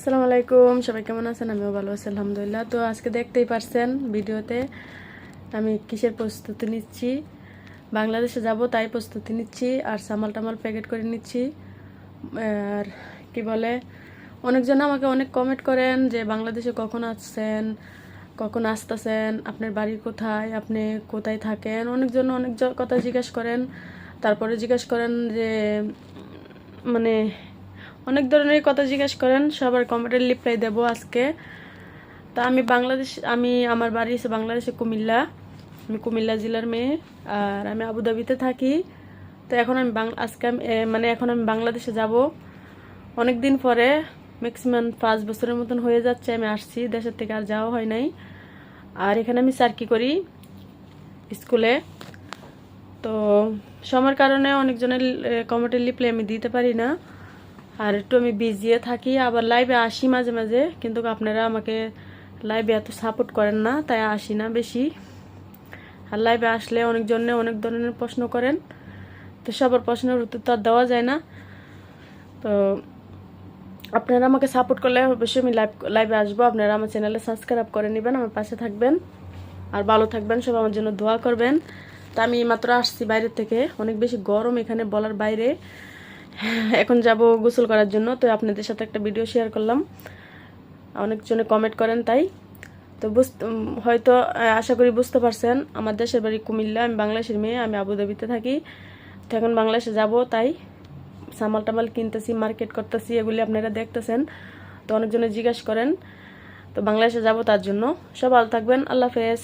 আসসালামু আলাইকুম, সবাই কেমন আছেন? আমিও ভালো আছি আলহামদুলিল্লাহ। তো আজকে দেখতেই পারছেন ভিডিওতে আমি কিসের প্রস্তুতি নিচ্ছি। বাংলাদেশে যাব তাই প্রস্তুতি নিচ্ছি, আর সামাল টামাল প্যাকেট করে নিচ্ছি। আর কি বলে, অনেকজন আমাকে অনেক কমেন্ট করেন যে বাংলাদেশে কখন আসছেন, কখন আসতেছেন, আপনার বাড়ি কোথায়, আপনি কোথায় থাকেন। অনেকজন অনেক কথা জিজ্ঞেস করেন। তারপরে জিজ্ঞেস করেন যে মানে অনেক ধরনের কথা জিজ্ঞেস করেন, সবার কমেন্টের রিপ্লাই দেব আজকে। তা আমি আমার বাড়ি হচ্ছে বাংলাদেশে কুমিল্লা। আমি কুমিল্লা জেলার মেয়ে, আর আমি আবুধাবিতে থাকি। তো এখন আমি এখন আমি বাংলাদেশে যাব অনেক দিন পরে। ম্যাক্সিমাম 5 বছরের মতন হয়ে যাচ্ছে আমি আসছি, দেশের থেকে আর যাওয়া হয় নাই। আর এখানে আমি চাকরি করি স্কুলে। তো সময়ের কারণে অনেকজনের কমেন্টের রিপ্লাই আমি দিতে পারি না, আর একটু আমি বিজিয়ে থাকি। আবার লাইভে আসি মাঝে মাঝে, কিন্তু আপনারা আমাকে লাইভে এত সাপোর্ট করেন না, তাই আসি না বেশি। আর লাইভে আসলে অনেকজনে অনেক ধরনের প্রশ্ন করেন, তো সবার প্রশ্নের উত্তর তো আর দেওয়া যায় না। তো আপনারা আমাকে সাপোর্ট করলে অবশ্যই আমি লাইভে আসবো। আপনারা আমার চ্যানেলে সাবস্ক্রাইব করে নেবেন, আমার পাশে থাকবেন, আর ভালো থাকবেন, সব আমার জন্য দোয়া করবেন। তা আমি মাত্র আসছি বাইরের থেকে, অনেক বেশি গরম এখানে বলার বাইরে। এখন যাব গোসল করার জন্য। তো আপনাদের সাথে একটা ভিডিও শেয়ার করলাম, অনেকজনে কমেন্ট করেন তাই। তো হয়তো আশা করি বুঝতে পারছেন, আমার দেশের বাড়ি কুমিল্লা, আমি বাংলাদেশের মেয়ে, আমি আবুধাবিতে থাকি। তো এখন বাংলাদেশে যাব, তাই সামাল টামাল কিনতেছি, মার্কেট করতেছি, এগুলি আপনারা দেখতেছেন। তো অনেকজনে জিজ্ঞাসা করেন, তো বাংলাদেশে যাব তার জন্য। সব ভালো থাকবেন, আল্লাহ হাফেজ।